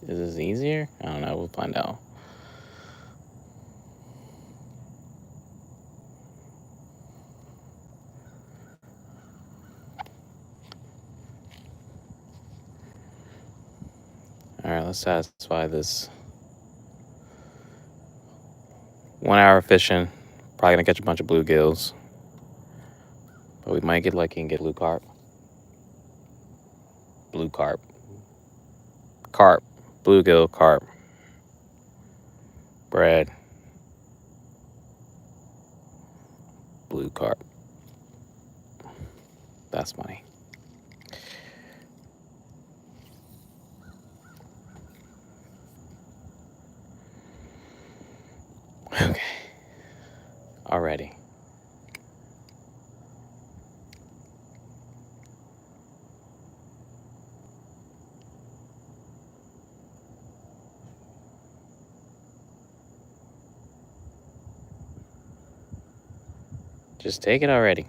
Is this easier? I don't know. We'll find out. All right, let's satisfy this 1 hour fishing. Probably gonna catch a bunch of bluegills, but we might get lucky and get blue carp. Blue carp. Carp. Bluegill carp. Bread. Blue carp. That's money. Okay. Already. Just take it already.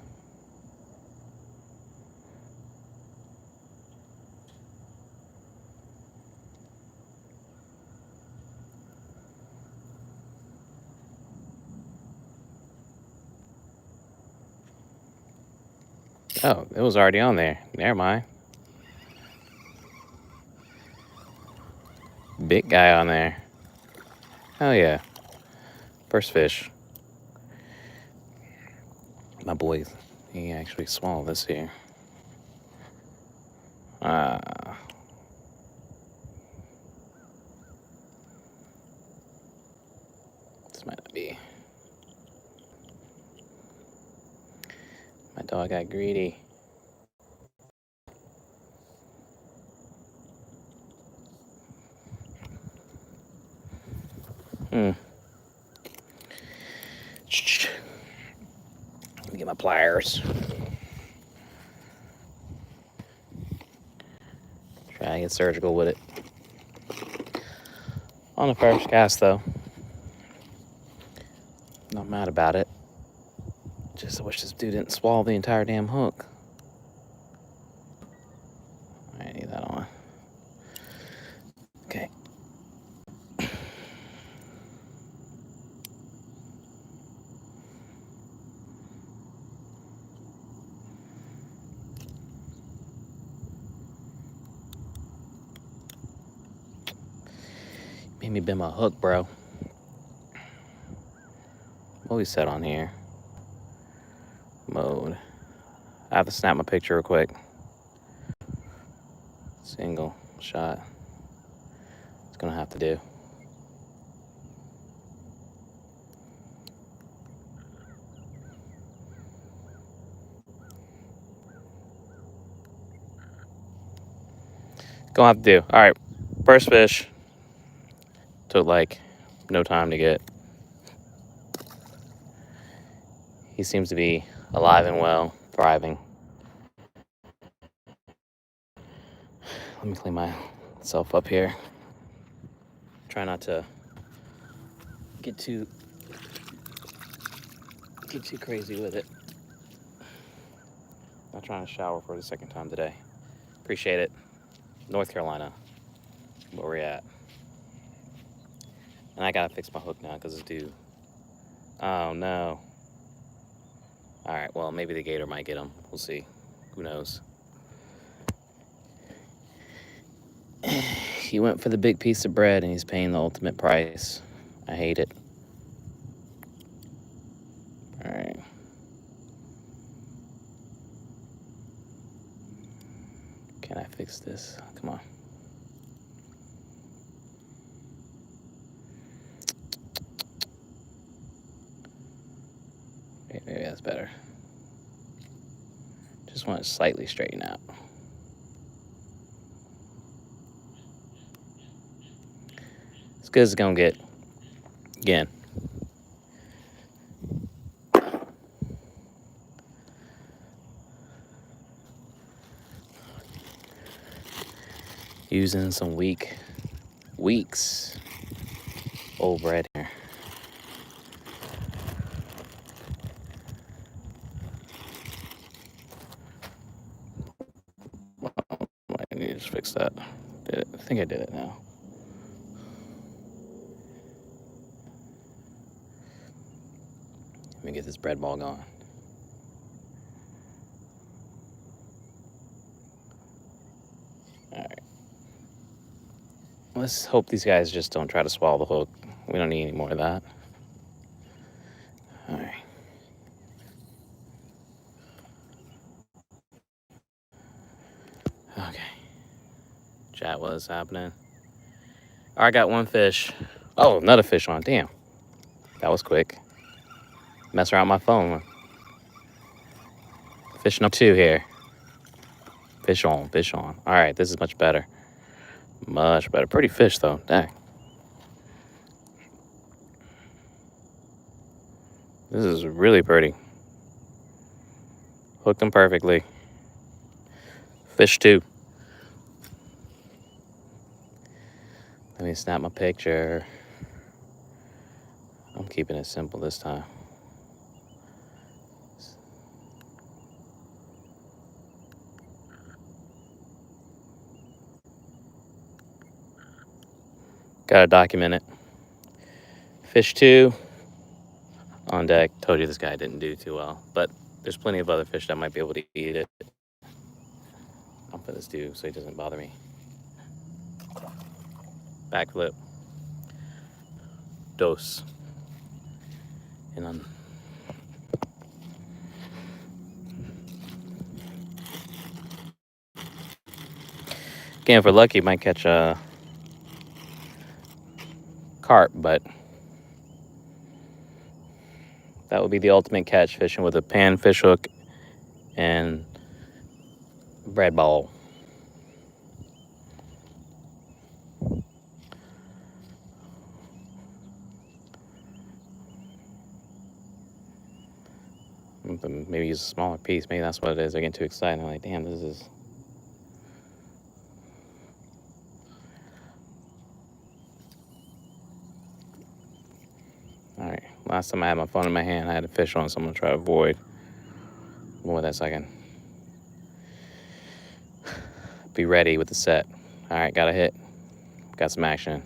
Oh, it was already on there. Never mind. Big guy on there. Hell yeah. First fish. My boy, he actually small this year. This might not be. My dog got greedy. Let me get my pliers. Try to get surgical with it. On the first cast, though. Not mad about it. Just wish this dude didn't swallow the entire damn hook. I need that on. Okay. Made me bend my hook, bro. What we set on here? Mode. I have to snap my picture real quick. Single shot. It's gonna have to do. Gonna have to do. All right, first fish. Took like no time to get. He seems to be alive and well, thriving. Let me clean myself up here. Try not to get too crazy with it. Not trying to shower for the second time today. Appreciate it. North Carolina, where we're at. And I gotta fix my hook now because it's due. Oh no. All right, well, maybe the gator might get him. We'll see. Who knows? He went for the big piece of bread and he's paying the ultimate price. I hate it. All right. Can I fix this? Come on. Maybe that's better. Just want to slightly straighten out. As good as it's gonna get. Again. Using some weeks old bread here. I need to just fix that. Did it? I think I did it now. me get this bread ball going. All right. Let's hope these guys just don't try to swallow the hook. We don't need any more of that. All right. Okay. Chat, what is happening? All right, I got one fish. Oh, another fish on. Damn. That was quick. Mess around my phone. Fish number 2 here. Fish on, fish on. All right, this is much better. Much better. Pretty fish, though. Dang. This is really pretty. Hooked them perfectly. Fish 2. Let me snap my picture. I'm keeping it simple this time. Gotta document it. Fish 2 on deck. Told you this guy didn't do too well, but there's plenty of other fish that might be able to eat it. I'll put this dude so he doesn't bother me. Backflip. Dose. And on. Again, if we're lucky, might catch a carp, but that would be the ultimate catch, fishing with a pan fish hook and bread ball. Maybe use a smaller piece. Maybe that's what it is. They're getting too excited. I'm like, damn, this is. All right. Last time I had my phone in my hand, I had a fish on, so I'm gonna try to avoid that second. Be ready with the set. All right, got a hit. Got some action.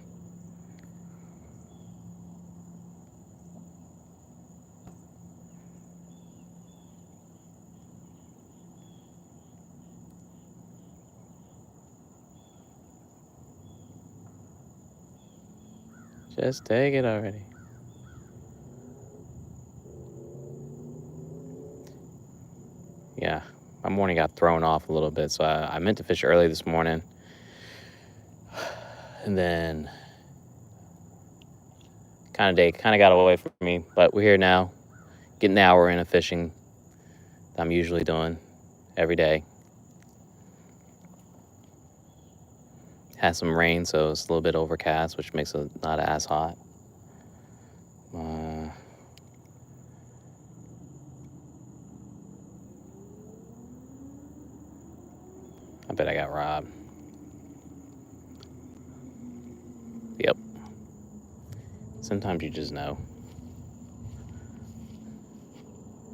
Just take it already. Yeah, my morning got thrown off a little bit, so I meant to fish early this morning. And then kind of got away from me, but we're here now. Getting the hour in of fishing that I'm usually doing every day. Had some rain, so it's a little bit overcast, which makes it not as hot. I bet I got robbed. Yep. Sometimes you just know.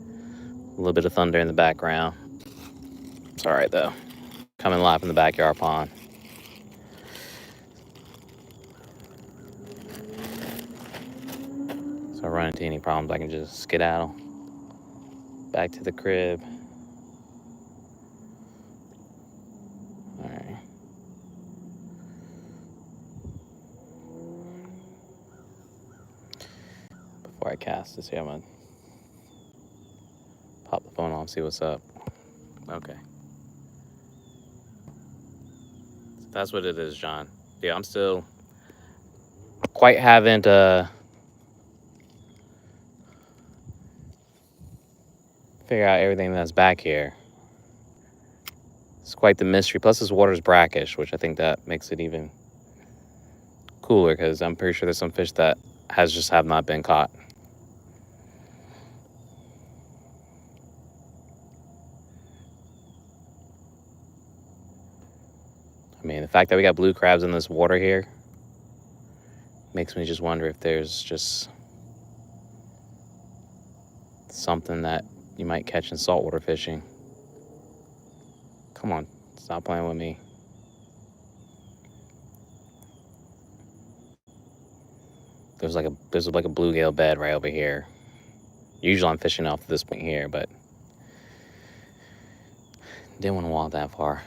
A little bit of thunder in the background. It's all right, though. Coming live from the backyard pond. So if I run into any problems, I can just skedaddle back to the crib. All right. Before I cast this here, I'm gonna pop the phone on, see what's up. Okay. So that's what it is, John. Yeah, I'm still quite haven't figure out everything that's back here. It's quite the mystery. Plus, this water's brackish, which I think that makes it even cooler, because I'm pretty sure there's some fish that have not been caught. I mean, the fact that we got blue crabs in this water here makes me just wonder if there's just something that you might catch in saltwater fishing. Come on, stop playing with me. There's like a bluegill bed right over here. Usually I'm fishing off this point here, but didn't want to walk that far.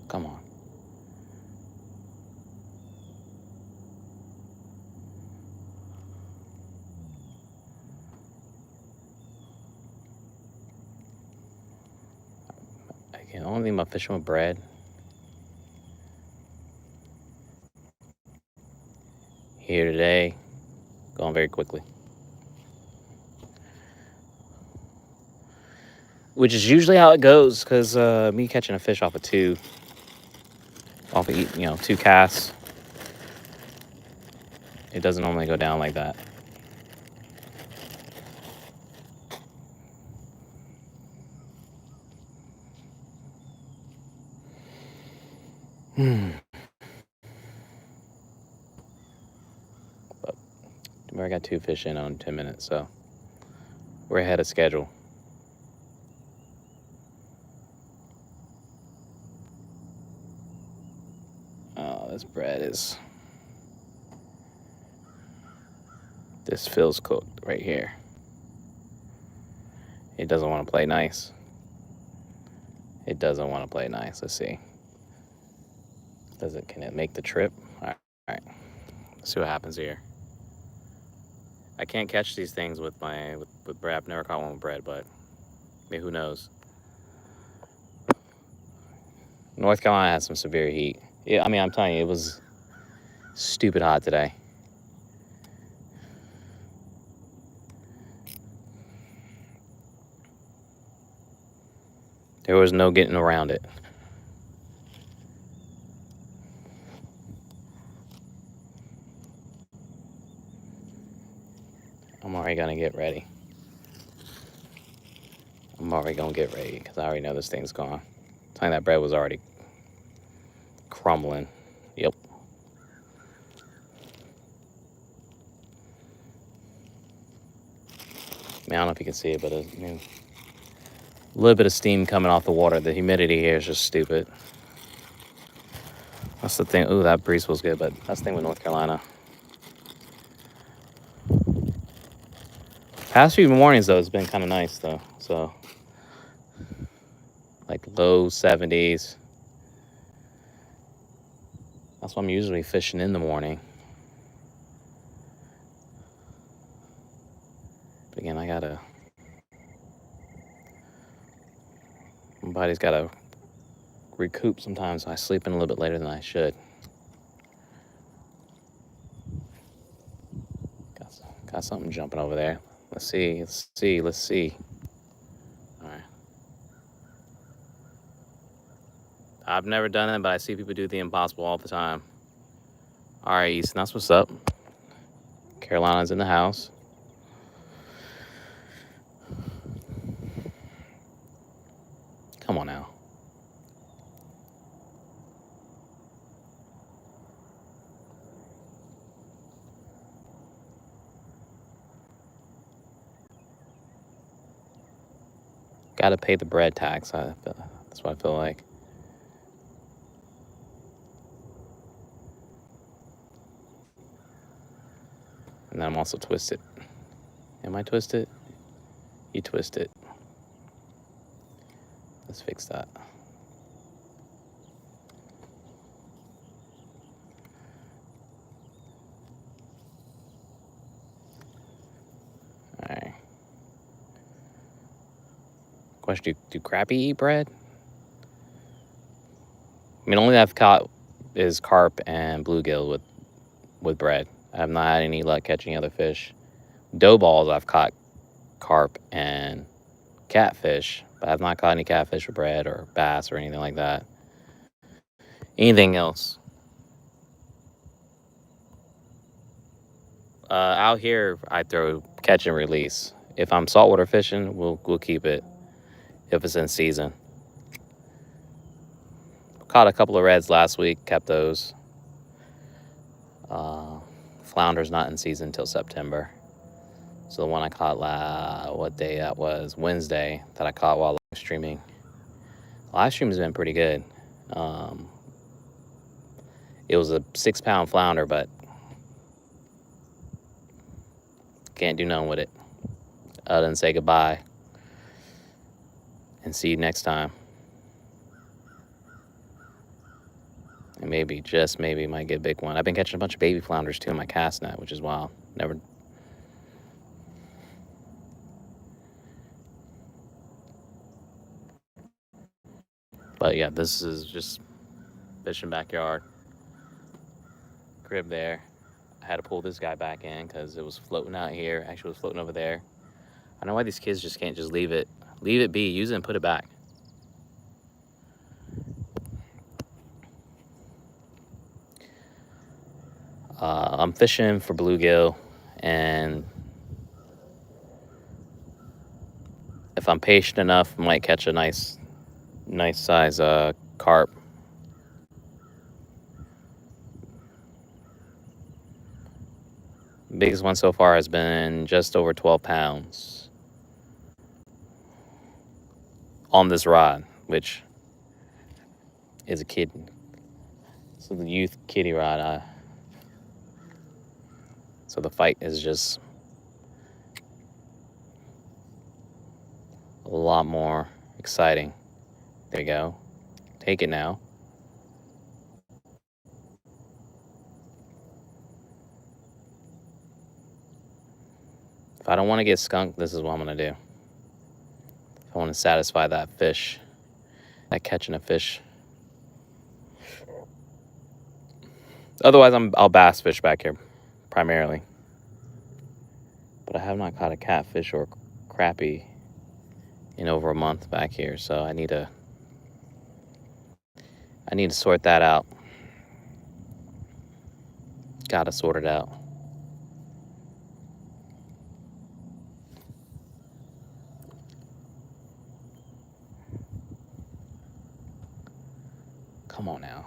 Come on. I can only think about fishing with bread. Here today, going very quickly. Which is usually how it goes, because me catching a fish off of two casts, it doesn't normally go down like that. But we got 2 fish in on 10 minutes, so we're ahead of schedule. Oh, this feels cooked right here. It doesn't want to play nice. Let's see. Can it make the trip? All right. Let's see what happens here. I can't catch these things with bread. I've never caught one with bread, but maybe who knows? North Carolina has some severe heat. Yeah, I mean, I'm telling you, it was stupid hot today. There was no getting around it. I'm already gonna get ready. Because I already know this thing's gone. Telling that bread was already crumbling. Yep. I don't know if you can see it, but a little bit of steam coming off the water. The humidity here is just stupid. That's the thing. Ooh, that breeze was good, but that's the thing with North Carolina. Past few mornings, though, it's been kind of nice, though. So, like low 70s. That's why I'm usually fishing in the morning. But again, my body's gotta recoup sometimes, so I sleep in a little bit later than I should. Got something jumping over there. Let's see. All right. I've never done it, but I see people do the impossible all the time. All right, Easton, that's what's up. Carolina's in the house. Come on now. Got to pay the bread tax. That's what I feel like. And then I'm also twisted. Am I twisted? You twisted. Let's fix that. All right. Question: Do crappie eat bread? I mean, only I've caught is carp and bluegill with bread. I have not had any luck catching other fish. Dough balls, I've caught carp and catfish, but I've not caught any catfish with bread or bass or anything like that. Anything else? Out here, I throw catch and release. If I'm saltwater fishing, we'll keep it if it's in season. Caught a couple of reds last week, kept those. Flounder's not in season until September. So the one I caught what day that was? Wednesday, that I caught while live streaming. Live stream has been pretty good. It was a 6-pound flounder, but Can't do nothing with it other than say goodbye and see you next time. And maybe, just maybe, might get a big one. I've been catching a bunch of baby flounders too in my cast net, which is wild. Never. But yeah, this is just fishing backyard. Crib there. I had to pull this guy back in because it was floating out here. Actually, it was floating over there. I don't know why these kids just can't just leave it be, use it and put it back. I'm fishing for bluegill, and if I'm patient enough, I might catch a nice size carp. Biggest one so far has been just over 12 pounds on this rod, which is a kid. So the youth kiddie rod. So the fight is just a lot more exciting. There you go. Take it now. If I don't want to get skunked, this is what I'm going to do. If I want to satisfy that fish, that catching a fish. Otherwise, I'll bass fish back here, primarily. But I have not caught a catfish or crappie in over a month back here, so I need to sort that out. Gotta sort it out. Come on now.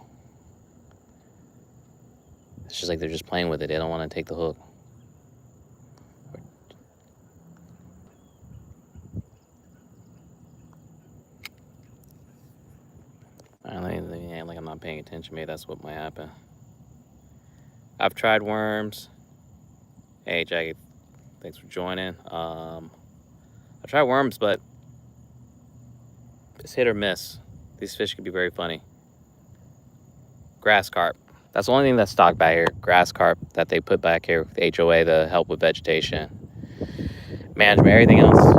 It's just like they're just playing with it. They don't want to take the hook. Like I'm not paying attention. Maybe that's what might happen. I've tried worms. Hey, Jackie, thanks for joining. I've tried worms, but it's hit or miss. These fish can be very funny. Grass carp. That's the only thing that's stocked back here. Grass carp that they put back here with the HOA to help with vegetation. Management, everything else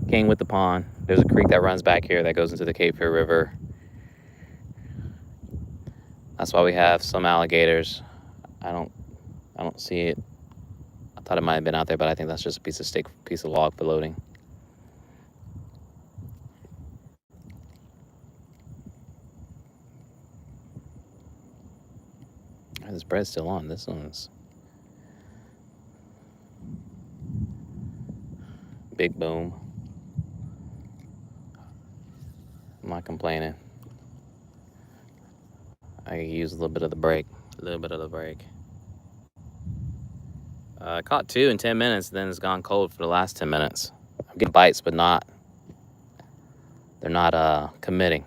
came with the pond. There's a creek that runs back here that goes into the Cape Fear River. That's why we have some alligators. I don't see it. I thought it might have been out there, but I think that's just a piece of log floating. This bread's still on. This one's big boom. I'm not complaining. I could use a little bit of the break. I caught 2 in 10 minutes, then it's gone cold for the last 10 minutes. I'm getting bites, but they're not committing.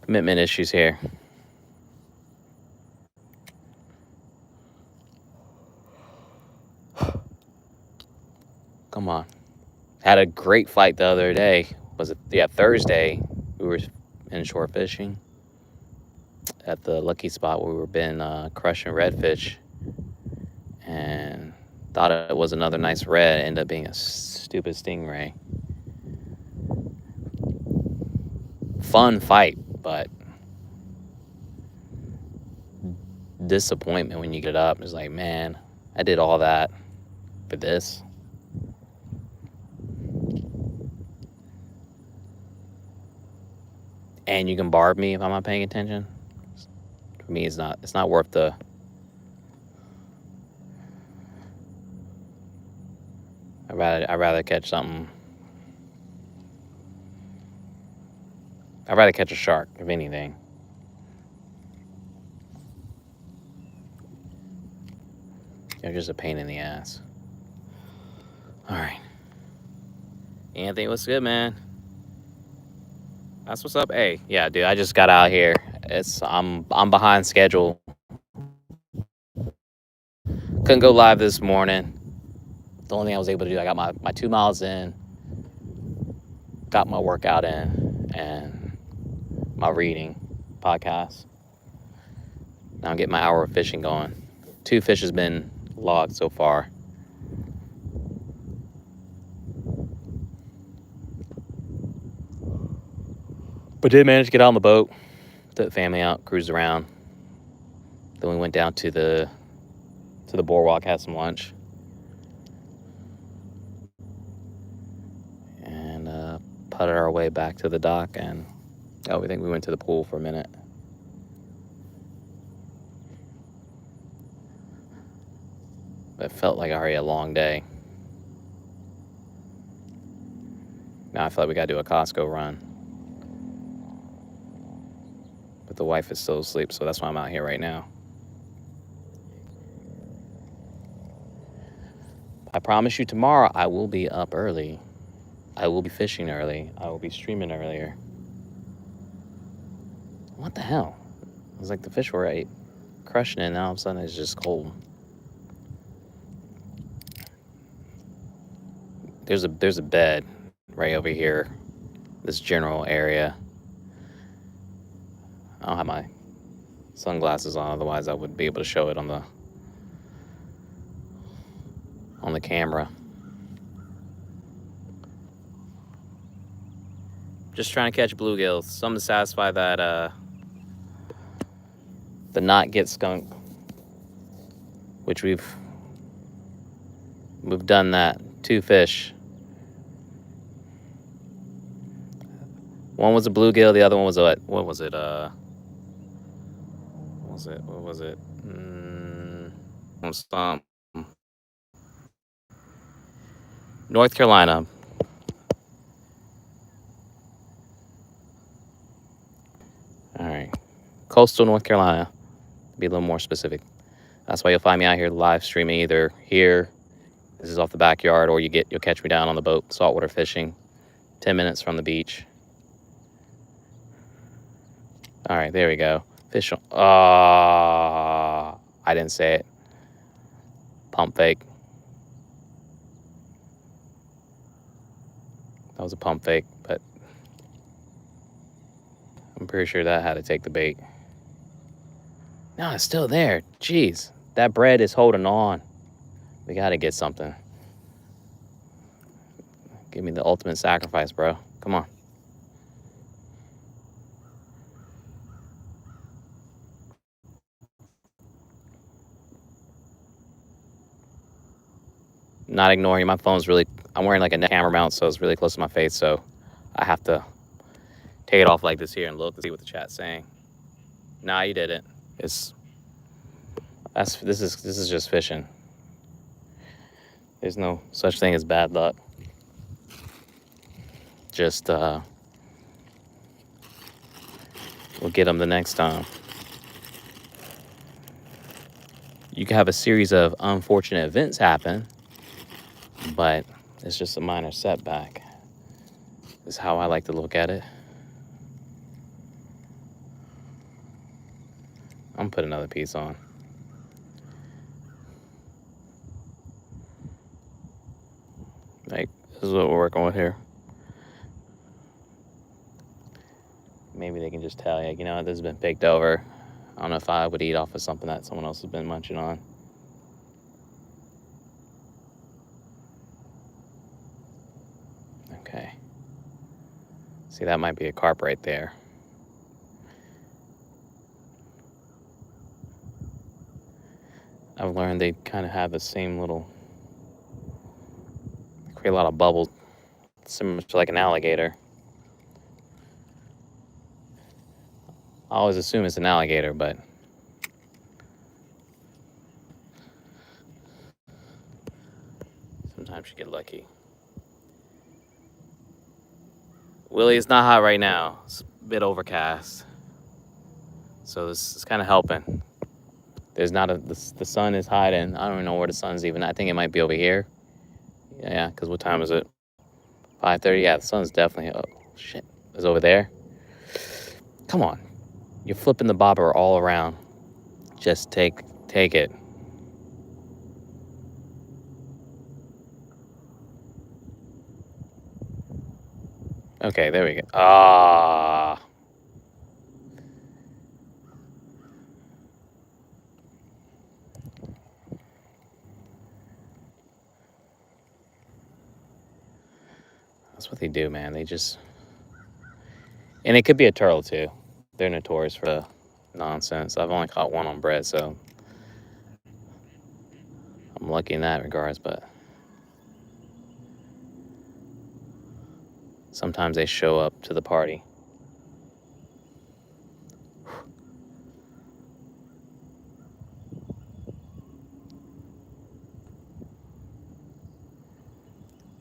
Commitment issues here. Come on. Had a great fight the other day. Was it? Yeah, Thursday. We were inshore fishing at the lucky spot where we were been crushing redfish, and thought it was another nice red. Ended up being a stupid stingray. Fun fight, but disappointment when you get up. It's like, man, I did all that for this. And you can barb me if I'm not paying attention. For me, it's not worth the. I'd rather catch something. I'd rather catch a shark, if anything. They're just a pain in the ass. All right. Anthony, what's good, man? That's what's up. Hey, yeah, dude, I just got out here. I'm behind schedule. Couldn't go live this morning. The only thing I was able to do, I got my 2 miles in, got my workout in, and my reading podcast. Now I'm getting my hour of fishing going. 2 fish has been logged so far. But did manage to get out on the boat, took the family out, cruised around. Then we went down to the boardwalk, had some lunch, and putted our way back to the dock. And we think we went to the pool for a minute. It felt like already a long day. Now I feel like we got to do a Costco run. But the wife is still asleep, so that's why I'm out here right now. I promise you tomorrow I will be up early. I will be fishing early. I will be streaming earlier. What the hell? It was like the fish were right, crushing it, and now all of a sudden it's just cold. There's a bed right over here, this general area. I don't have my sunglasses on, otherwise I would be able to show it on the camera. Just trying to catch bluegills, something to satisfy that the not get skunk, which we've done that. 2 fish. One was a bluegill, the other one was what was it? What was it? Stomp. North Carolina. All right. Coastal North Carolina. Be a little more specific. That's why you'll find me out here live streaming either here, this is off the backyard, or you'll catch me down on the boat, saltwater fishing, 10 minutes from the beach. All right, there we go. Fish on. I didn't say it. Pump fake. That was a pump fake, but I'm pretty sure that had to take the bait. No, it's still there. Jeez, that bread is holding on. We got to get something. Give me the ultimate sacrifice, bro. Come on. Not ignoring you. My phone's really, I'm wearing like a camera mount, so it's really close to my face, so I have to take it off like this here and look to see what the chat's saying. Nah, you didn't. This is just fishing. There's no such thing as bad luck. Just we'll get them the next time. You can have a series of unfortunate events happen, but it's just a minor setback. Is how I like to look at it. I'm gonna put another piece on. Like, this is what we're working with here. Maybe they can just tell you, this has been picked over. I don't know if I would eat off of something that someone else has been munching on. Okay. See, that might be a carp right there. I've learned they kind of have the same little, create a lot of bubbles, similar to like an alligator. I always assume it's an alligator, but sometimes you get lucky. Willie, it's not hot right now. It's a bit overcast. So this is kind of helping. There's not the sun is hiding. I don't even know where the sun's even. I think it might be over here. Yeah, because what time is it? 5:30. Yeah, the sun's definitely, oh, shit. It's over there. Come on. You're flipping the bobber all around. Just take it. Okay, there we go. Ah. That's what they do, man. They just... And it could be a turtle, too. They're notorious for the nonsense. I've only caught one on bread, so I'm lucky in that regards, but sometimes they show up to the party.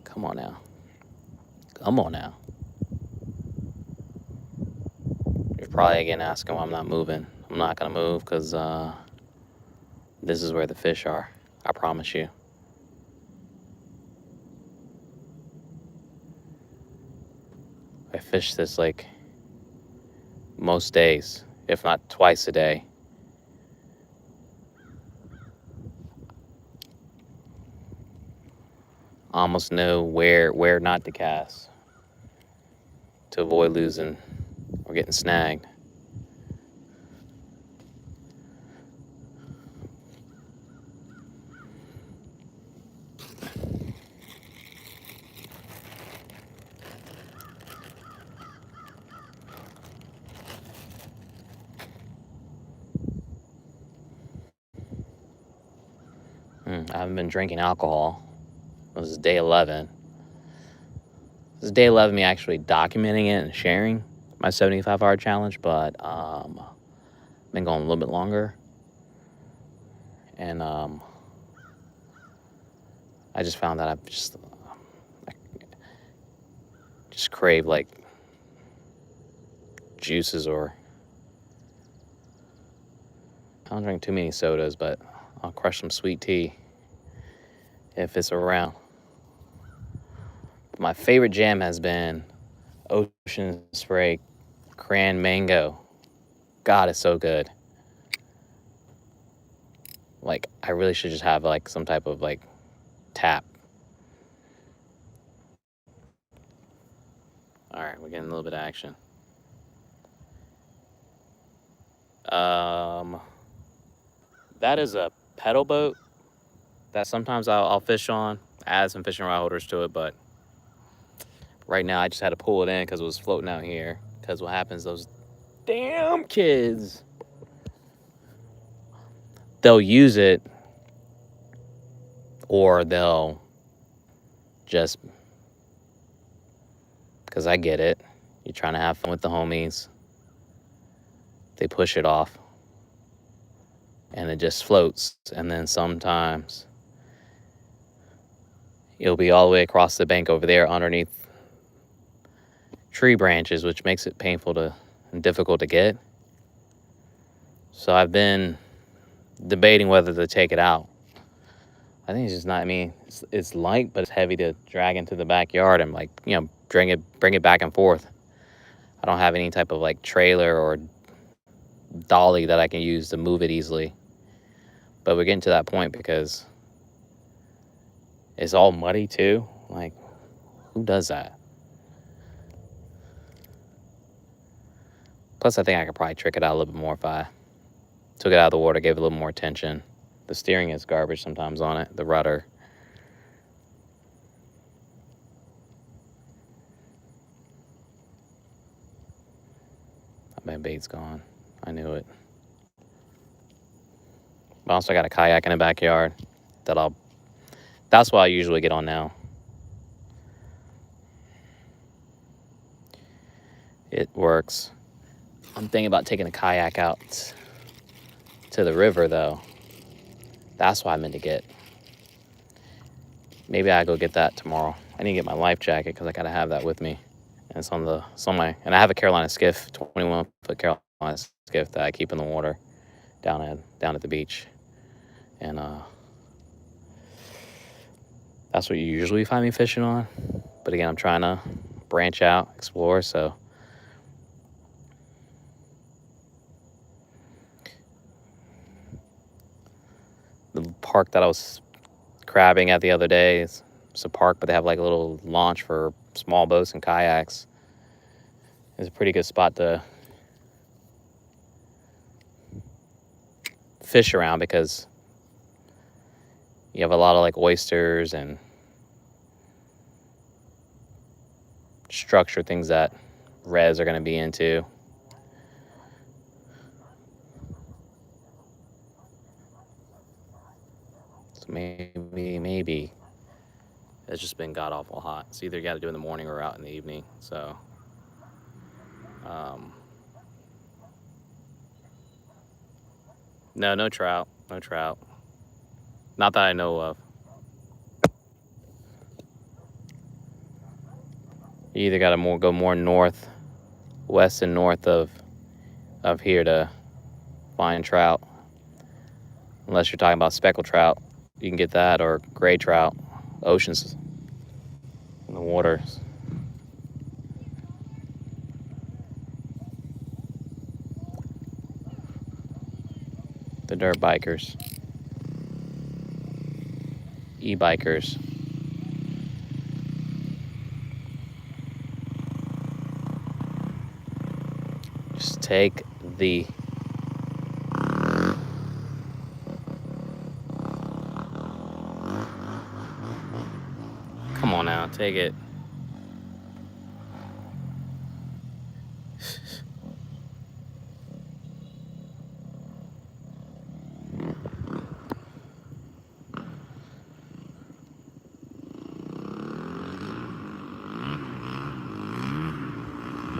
Come on now. Come on now. You're probably again asking why I'm not moving. I'm not going to move because this is where the fish are. I promise you. I fish this like most days, if not twice a day. I almost know where not to cast to avoid losing or getting snagged. I haven't been drinking alcohol. This is day 11. This is day 11 me actually documenting it and sharing my 75-hour challenge, but I've been going a little bit longer. And I just found that I just crave like juices, or I don't drink too many sodas, but I'll crush some sweet tea if it's around. My favorite jam has been Ocean Spray Cran Mango. God, it's so good. Like, I really should just have like some type of like tap. All right, we're getting a little bit of action. That is a pedal boat that sometimes I'll fish on. Add some fishing rod holders to it, but right now I just had to pull it in because it was floating out here. Because what happens, those damn kids, they'll use it or they'll just, because I get it, you're trying to have fun with the homies, they push it off and it just floats. And then sometimes it'll be all the way across the bank over there underneath tree branches, which makes it painful to and difficult to get. So I've been debating whether to take it out. I think it's just not, I mean, it's light, but it's heavy to drag into the backyard and like, you know, bring it back and forth. I don't have any type of like trailer or dolly that I can use to move it easily. But we're getting to that point because it's all muddy too. Like, who does that? Plus, I think I could probably trick it out a little bit more if I took it out of the water, gave it a little more attention. The steering is garbage sometimes on it, the rudder. My bait's gone. I knew it. But also, I got a kayak in the backyard that's what I usually get on now. It works. I'm thinking about taking a kayak out to the river, though. That's what I meant to get. Maybe I go get that tomorrow. I need to get my life jacket because I gotta have that with me. And it's on my, and I have a Carolina skiff, 21-foot Carolina skiff that I keep in the water down at the beach. And that's what you usually find me fishing on. But again, I'm trying to branch out, explore, so the park that I was crabbing at the other day, it's a park, but they have like a little launch for small boats and kayaks. is a pretty good spot to fish around because you have a lot of like oysters and structure things that reds are going to be into. So maybe it's just been god awful hot. So either you got to do it in the morning or out in the evening. So no trout, not that I know of. You either got to go more north, west and north of here to find trout. Unless you're talking about speckled trout, you can get that, or gray trout, oceans in the waters. The dirt bikers, e-bikers. Just take the come on now, take it.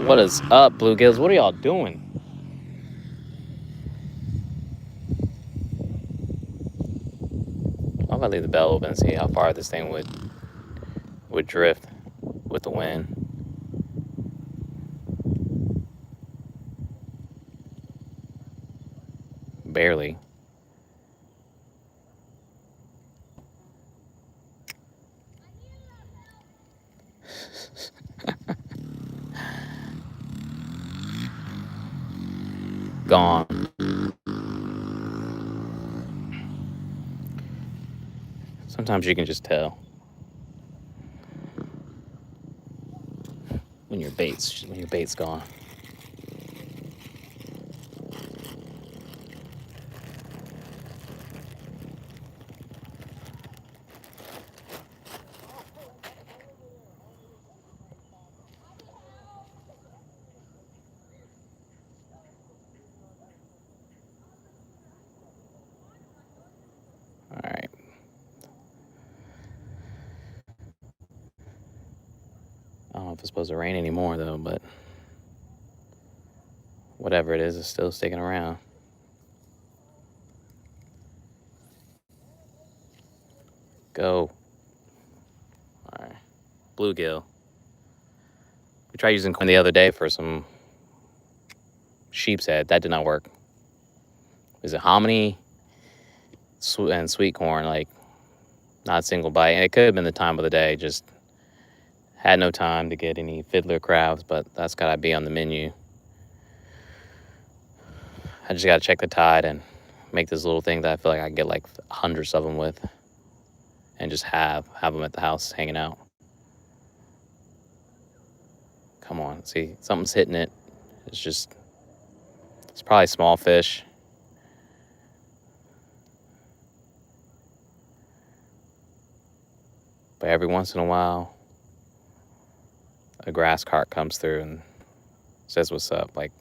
What is up, bluegills? What are y'all doing? I'm gonna leave the bell open and see how far this thing would drift with the wind. Barely. Gone. Sometimes you can just tell when your bait's gone. All right. I don't know if it's supposed to rain anymore though, but whatever it is, it's still sticking around. Go. All right. Bluegill. We tried using corn the other day for some sheep's head. That did not work. Is it hominy and sweet corn? Like, not a single bite. And it could have been the time of the day. Just had no time to get any fiddler crabs, but that's got to be on the menu. I just got to check the tide and make this little thing that I feel like I can get like hundreds of them with, and just have them at the house hanging out. Come on, see, something's hitting it. It's probably small fish. But every once in a while, a grass carp comes through and says what's up. Like,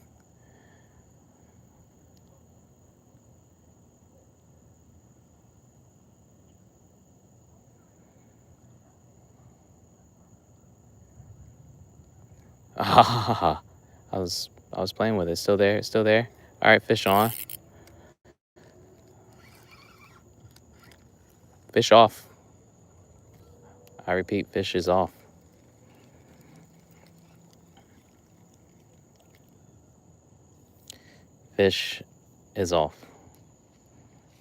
I was playing with it. It's still there. It's still there. All right, fish on. Fish off. I repeat, fish is off. Fish is off.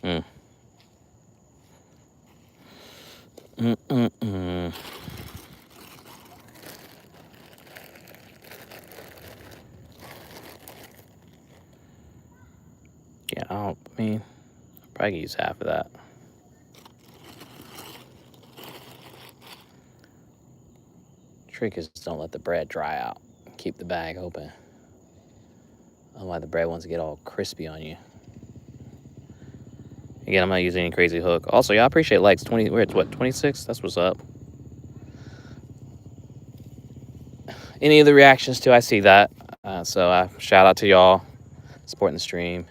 Mm. Mm-mm-mm. Yeah, I mean, probably could use half of that. Trick is don't let the bread dry out. keep the bag open. Otherwise the bread wants to get all crispy on you. Again, I'm not using any crazy hook. Also, y'all appreciate likes. 20, we're at what, 26? That's what's up. Any of the reactions too, I see that. So shout out to y'all supporting the stream.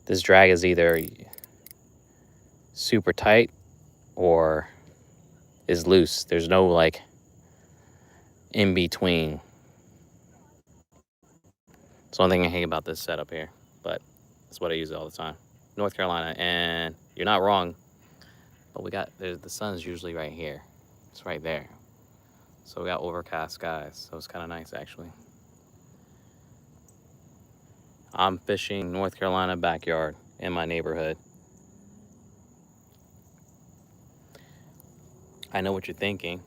This drag is either super tight or is loose. There's no like in between. It's the only thing I hate about this setup here, but that's what I use all the time. North Carolina, and you're not wrong, but we got, the sun's usually right here. It's right there. So we got overcast skies, so it's kind of nice actually. I'm fishing North Carolina backyard in my neighborhood. I know what you're thinking,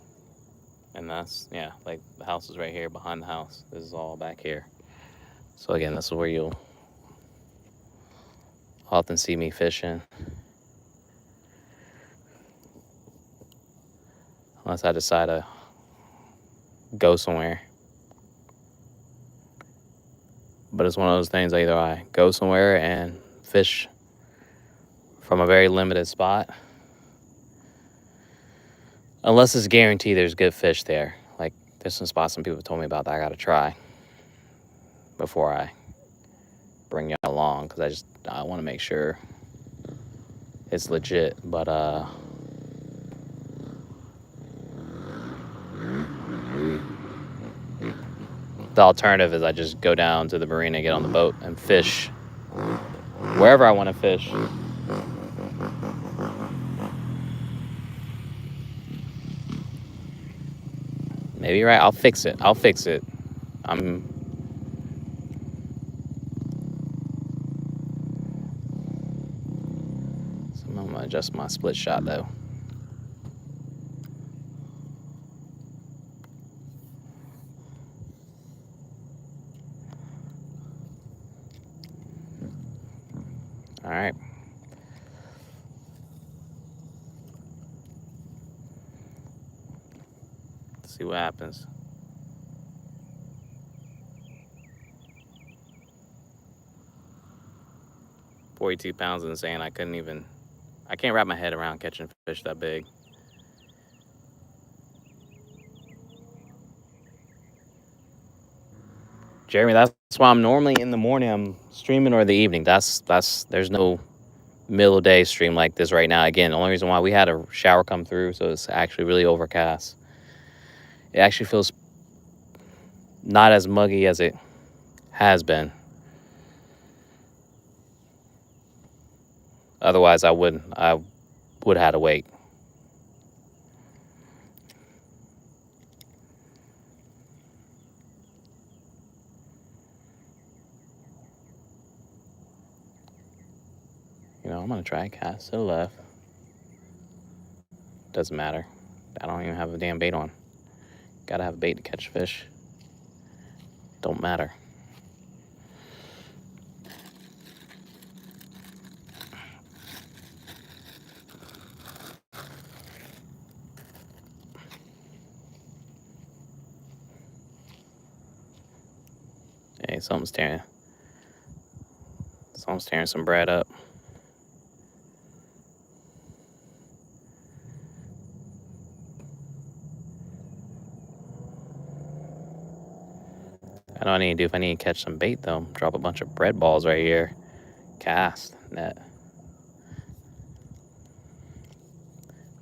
and that's, yeah, like the house is right here behind the house. This is all back here. So again, this is where you'll often see me fishing. Unless I decide to go somewhere. But it's one of those things, either I go somewhere and fish from a very limited spot, unless it's guaranteed there's good fish there. Like there's some spots some people told me about that I gotta try before I bring you along, because I want to make sure it's legit. But the alternative is I just go down to the marina, get on the boat, and fish wherever I want to fish. Maybe you're right. I'll fix it. I'm gonna adjust my split shot though. All right. Let's see what happens. $42 pounds is insane. I can't wrap my head around catching fish that big. Jeremy, that's why I'm normally in the morning I'm streaming, or the evening. There's no middle of day stream like this right now. Again, the only reason why, we had a shower come through, so it's actually really overcast. It actually feels not as muggy as it has been. Otherwise, I would have had to wait. You know, I'm gonna try cast to the left. Doesn't matter. I don't even have a damn bait on. Gotta have a bait to catch fish. Don't matter. Hey, something's tearing some bread up. I know what I need to do. If I need to catch some bait though, drop a bunch of bread balls right here. Cast, net.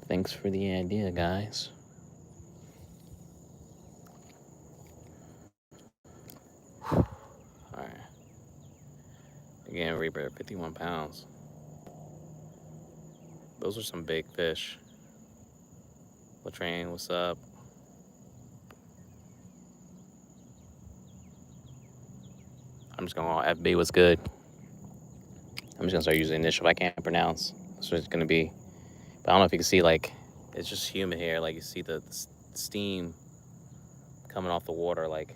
Thanks for the idea, guys. Alright. Again, Reaper, 51 pounds. Those are some big fish. Latrain, what's up? I'm just going to FB, what's good? I'm just going to start using initial if I can't pronounce. That's what it's going to be. But I don't know if you can see, like, it's just humid here. Like, you see the steam coming off the water, like.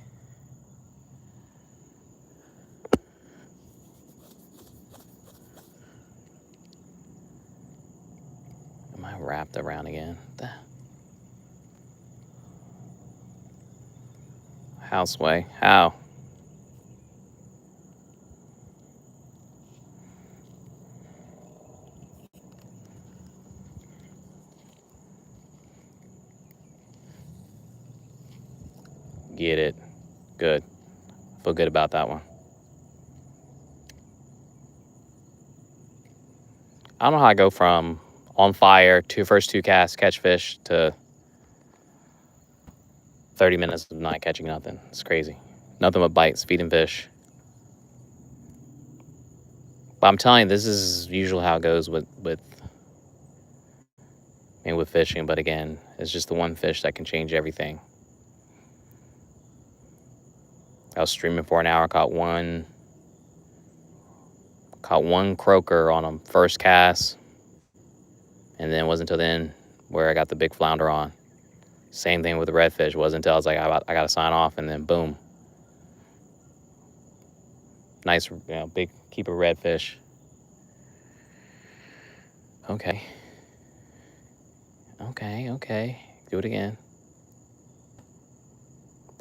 wrapped around again. Houseway. How? Get it. Good. Feel good about that one. I don't know how I go from on fire to first 2 casts, catch fish, to 30 minutes of not catching nothing. It's crazy. Nothing but bites, feeding fish. But I'm telling you, this is usually how it goes with fishing. But again, it's just the one fish that can change everything. I was streaming for an hour, caught one croaker on a first cast, and then it wasn't until then where I got the big flounder on. Same thing with the redfish. It wasn't until I was like, I got to sign off, and then boom. Nice, big keeper redfish. Okay. Do it again.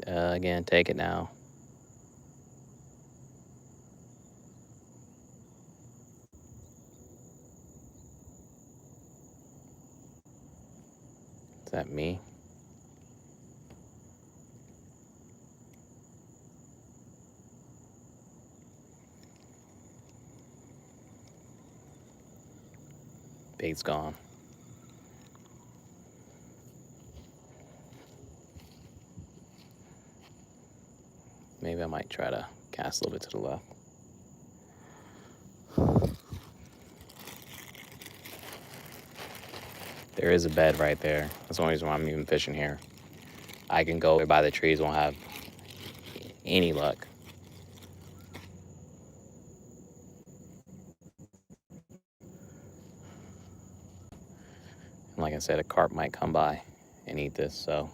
Again, take it now. Is that me? Bait's gone. Maybe I might try to cast a little bit to the left. There is a bed right there. That's the only reason why I'm even fishing here. I can go by the trees, won't have any luck. And like I said, a carp might come by and eat this, so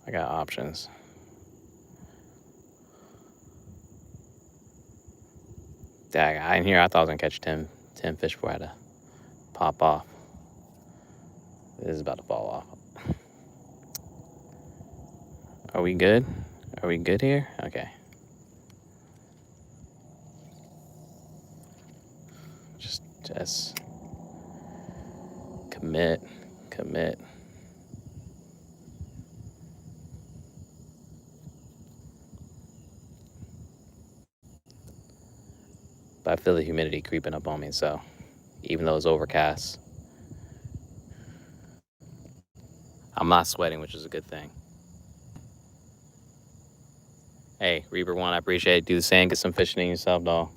I got options. Dag, in here I thought I was gonna catch 10 fish before I had to pop off. This is about to fall off. Are we good? Are we good here? Okay. Just commit. But I feel the humidity creeping up on me, so even though it's overcast, I'm not sweating, which is a good thing. Hey, Reaper One, I appreciate it. Do the same. Get some fishing in yourself, dog.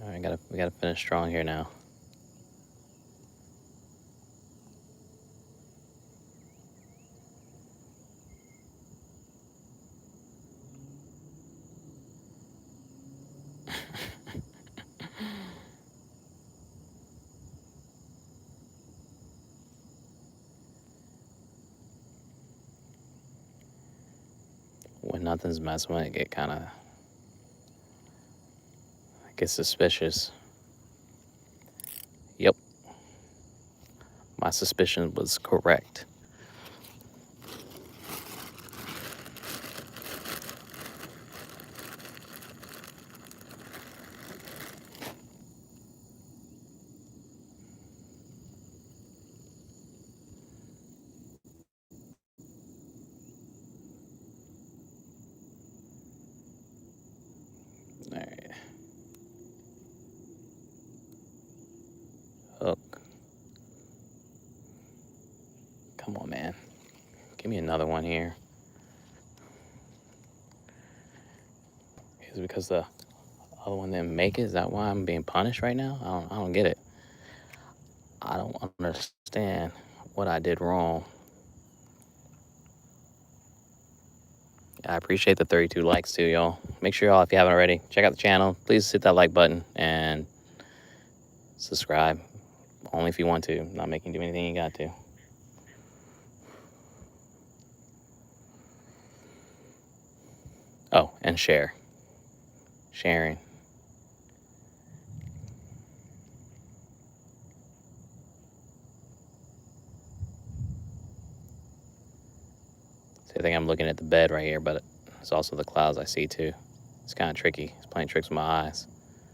All right, we gotta finish strong here now. When nothing's messing with it, get suspicious. Yep. My suspicion was correct. All right. Hook. Come on, man. Give me another one here. Is it because the other one didn't make it? Is that why I'm being punished right now? I don't get it. I don't understand what I did wrong. I appreciate the 32 likes too, y'all. Make sure y'all, if you haven't already, check out the channel. Please hit that like button and subscribe. Only if you want to. Not making you do anything you got to. Oh, and sharing. So I think I'm looking at the bed right here, but it's also the clouds I see too. It's kind of tricky. It's playing tricks with my eyes.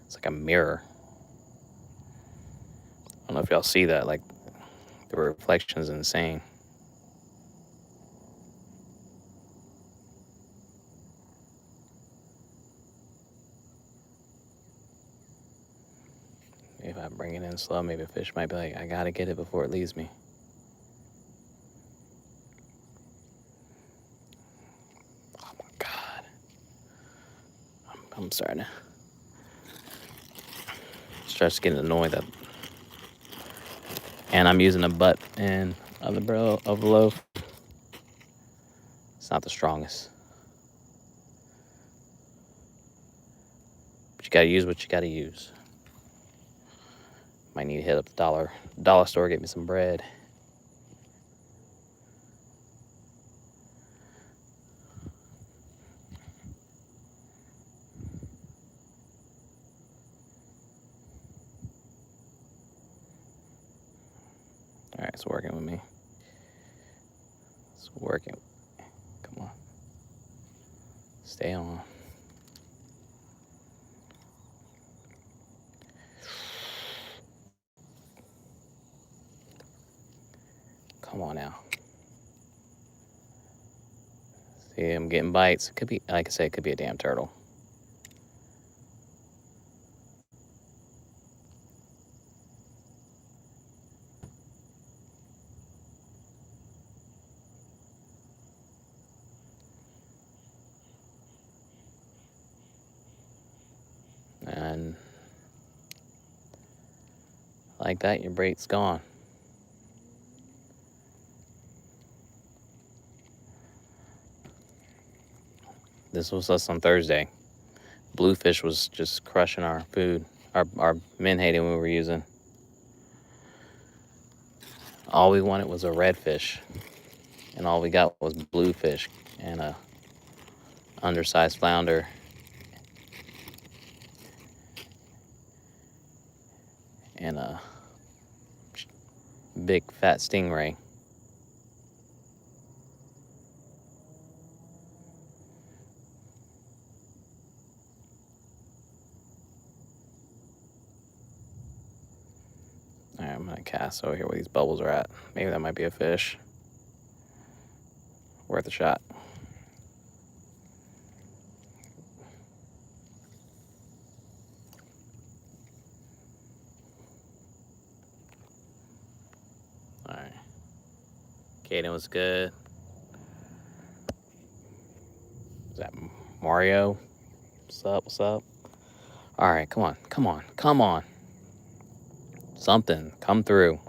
It's like a mirror. I don't know if y'all see that. Like the reflection is insane. If I bring it in slow, maybe a fish might be like, I gotta get it before it leaves me. Oh my God. I'm starting to start getting annoyed that, and I'm using a butt end of the loaf. It's not the strongest. But you gotta use what you gotta use. Might need to hit up the dollar store, get me some bread. All right, it's working with me. It's working. Come on. Stay on. Come on now. See, I'm getting bites. It could be, like I said, it could be a damn turtle. And like that, your bait's gone. This was us on Thursday. Bluefish was just crushing our food, our menhaden we were using. All we wanted was a redfish, and all we got was bluefish and a undersized flounder and a big fat stingray. All right, I'm gonna cast over here where these bubbles are at. Maybe that might be a fish. Worth a shot. All right. Caden was good. Is that Mario? What's up? What's up? All right, come on, come on, come on. Something, come through.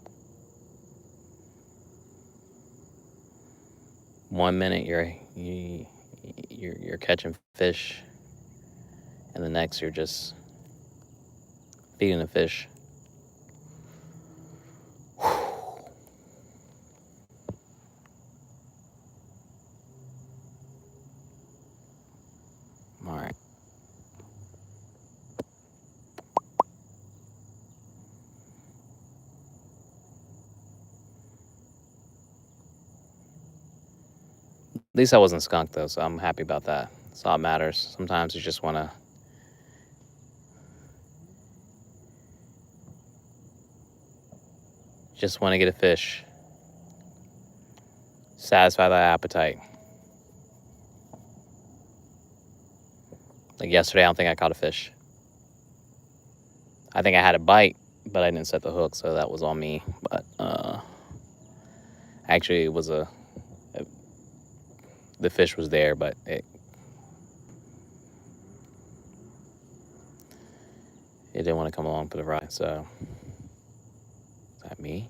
1 minute you're catching fish, and the next you're just feeding the fish. All right. At least I wasn't skunked though, so I'm happy about that. That's all that matters. Sometimes you just wanna get a fish. Satisfy that appetite. Like yesterday, I don't think I caught a fish. I think I had a bite, but I didn't set the hook, so that was on me. But actually, it was the fish was there, but it didn't want to come along for the ride. So, is that me?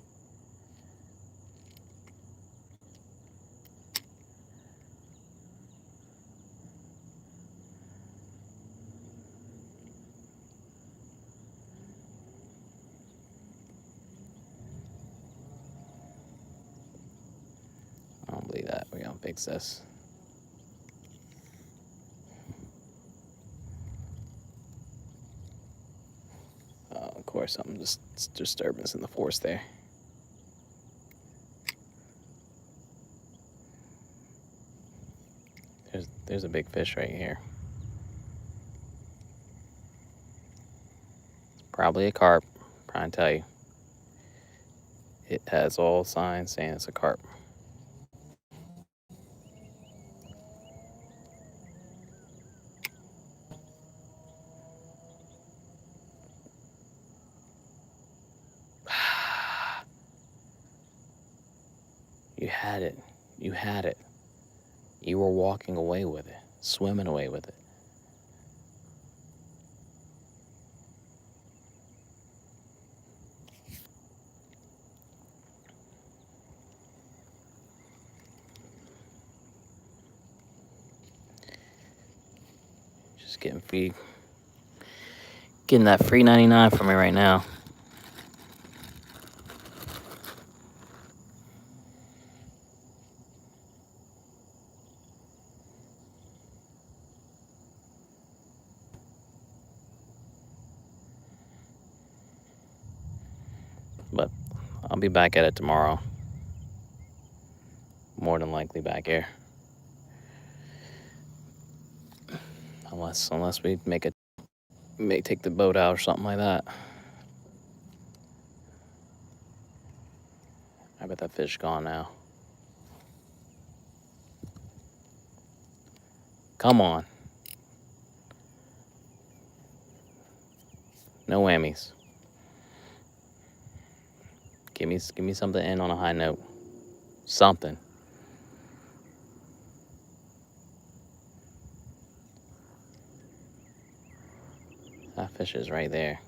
I don't believe that. We're gonna fix this. or something. Just disturbance in the force there. There's a big fish right here. It's probably a carp. I'm trying to tell you. It has all signs saying it's a carp. You had it. You had it. You were walking away with it, swimming away with it. Just getting free. Getting that free 99 from me right now. But I'll be back at it tomorrow. More than likely back here. Unless we may take the boat out or something like that. I bet that fish gone now. Come on. No whammies. Give me something to end on a high note. Something. That fish is right there.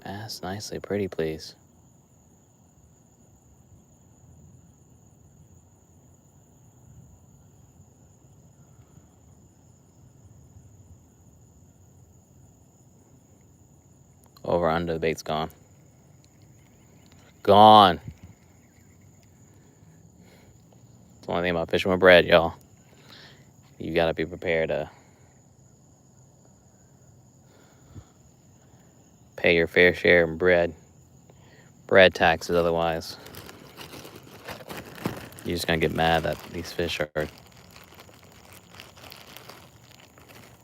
That's nicely pretty, please. Over under, the bait's gone. Gone. That's the only thing about fishing with bread, y'all. You gotta be prepared to pay your fair share in bread taxes. Otherwise, you're just gonna get mad that these fish are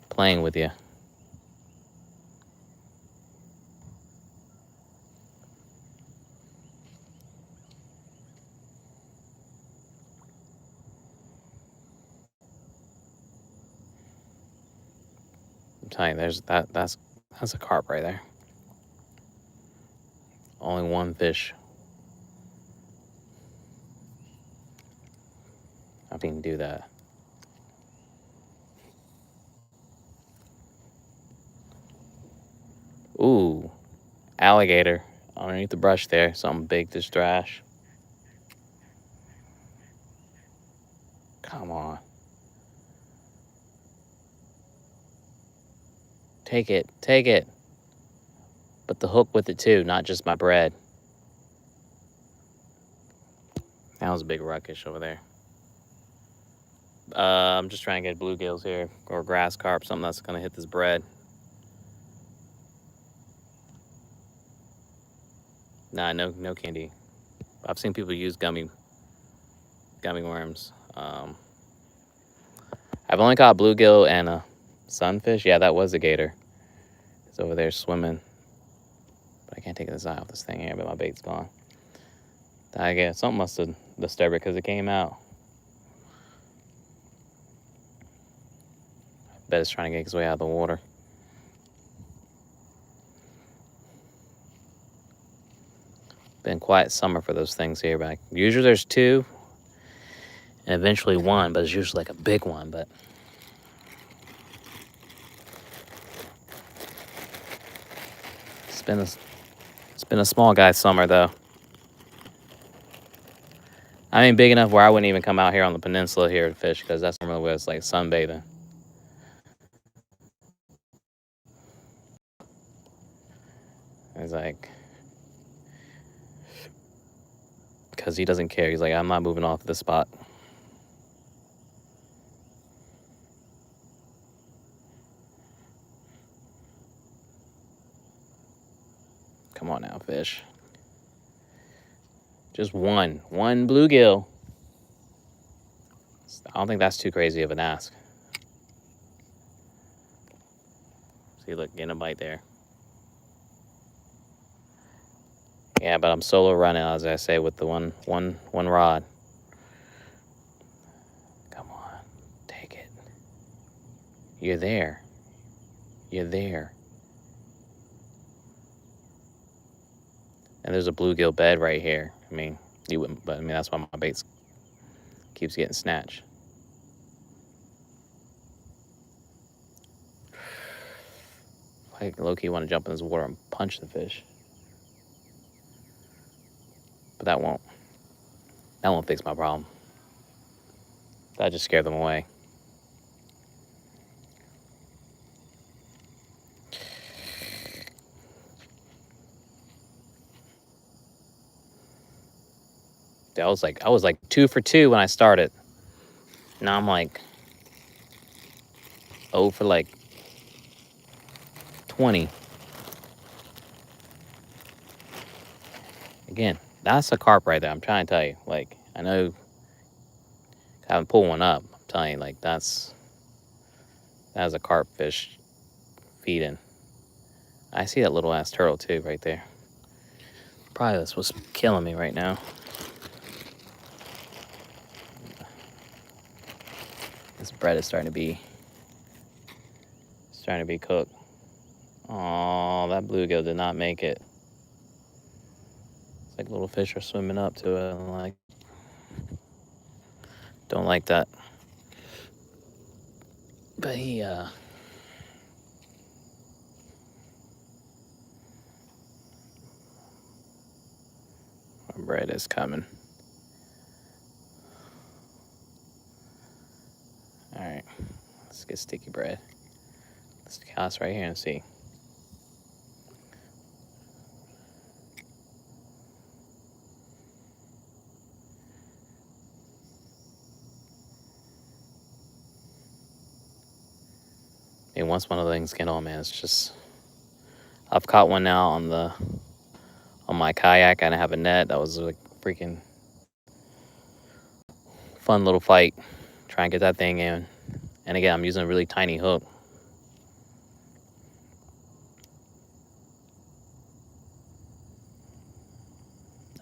playing with you. I'm telling you, that's a carp right there. Only one fish. I can do that. Ooh, alligator underneath the brush there. Something big to trash. Come on. Take it. But the hook with it too, not just my bread. That was a big ruckish over there. I'm just trying to get bluegills here, or grass carp, something that's gonna hit this bread. Nah, no candy. I've seen people use gummy worms. I've only caught bluegill and a sunfish. Yeah, that was a gator. It's over there swimming. But I can't take this eye off this thing here, but my bait's gone. I guess something must have disturbed it because it came out. I bet it's trying to get its way out of the water. Been quiet summer for those things here back. Usually there's two and eventually one, but it's usually like a big one. But it's been a small guy summer though. I mean, big enough where I wouldn't even come out here on the peninsula here to fish, because that's normally where it's like sunbathing. It's like, because he doesn't care. He's like, I'm not moving off this spot. Come on now, fish. Just one bluegill. I don't think that's too crazy of an ask. See, look, getting a bite there. Yeah, but I'm solo running, as I say, with the one rod. Come on, take it. You're there. You're there. And there's a bluegill bed right here. I mean, you wouldn't, but I mean, that's why my bait keeps getting snatched. Like, low-key want to jump in this water and punch the fish. But that won't fix my problem. That just scared them away. I was like 2 for 2 when I started. Now I'm like 0 for like 20. Again, that's a carp right there. I'm trying to tell you. Like, I know I haven't pulled one up. I'm telling you, like, that's a carp fish feeding. I see that little ass turtle too right there. Probably that's what's killing me right now. This bread is starting to be cooked. Oh, that bluegill did not make it. It's like little fish are swimming up to it. I'm like, don't like that. But my bread is coming. All right, let's get sticky bread. Let's cast right here and see. And once one of the things get on, man, it's just, I've caught one now on my kayak, and I have a net. That was like freaking fun little fight. Try and get that thing in. And again, I'm using a really tiny hook.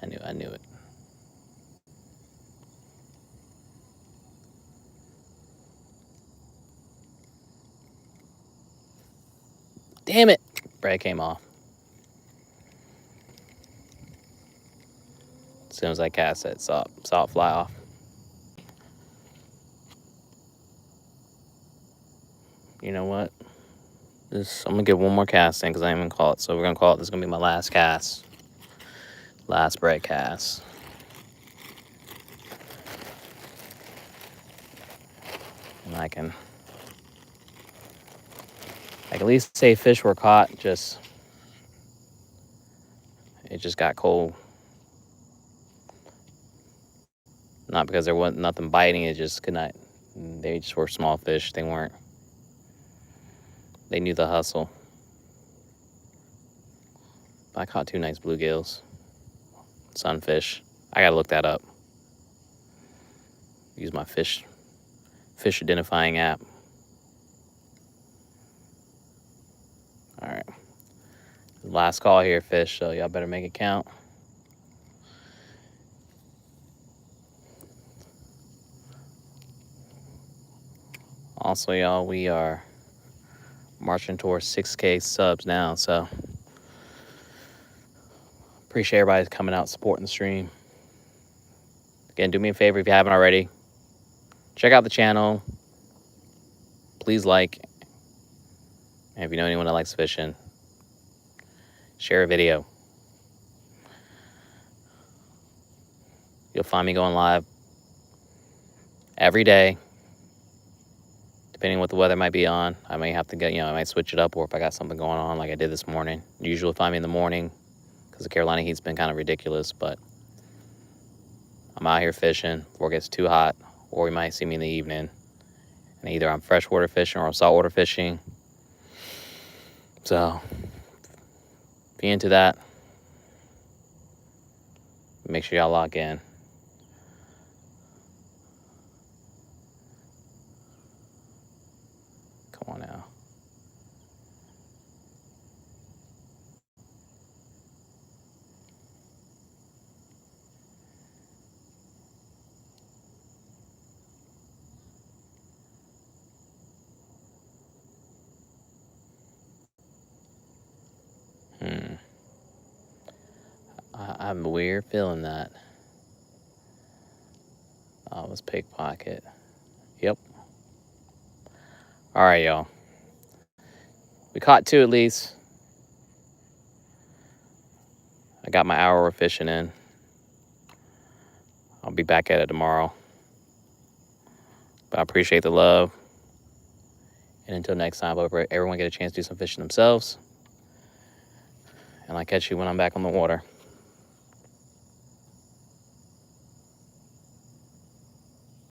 I knew it. Damn it! Bread came off. As soon as I cast it, saw it fly off. You know what? I'm gonna get one more cast in because I ain't gonna call it. So we're gonna call it. This is gonna be my last cast. Last bread cast. And I can at least say fish were caught. It just got cold. Not because there wasn't nothing biting. It just could not. They just were small fish. They weren't. They knew the hustle. I caught 2 nice bluegills. Sunfish. I gotta look that up. Use my fish identifying app. All right. Last call here, fish. So y'all better make it count. Also, y'all, we are marching towards 6K subs now, so appreciate everybody coming out supporting the stream. Again, do me a favor if you haven't already. Check out the channel. Please like. And if you know anyone that likes fishing, share a video. You'll find me going live every day, depending on what the weather might be on. I may have to get, I might switch it up, or if I got something going on like I did this morning. You usually find me in the morning because the Carolina heat's been kind of ridiculous, but I'm out here fishing before it gets too hot, or you might see me in the evening. And either I'm freshwater fishing or I'm saltwater fishing. So, if you're into that, make sure y'all lock in. Come on now. I'm weird feeling that. Oh, it was pickpocket. Yep. All right, y'all. We caught 2 at least. I got my hour of fishing in. I'll be back at it tomorrow. But I appreciate the love. And until next time, I hope everyone get a chance to do some fishing themselves. And I'll catch you when I'm back on the water.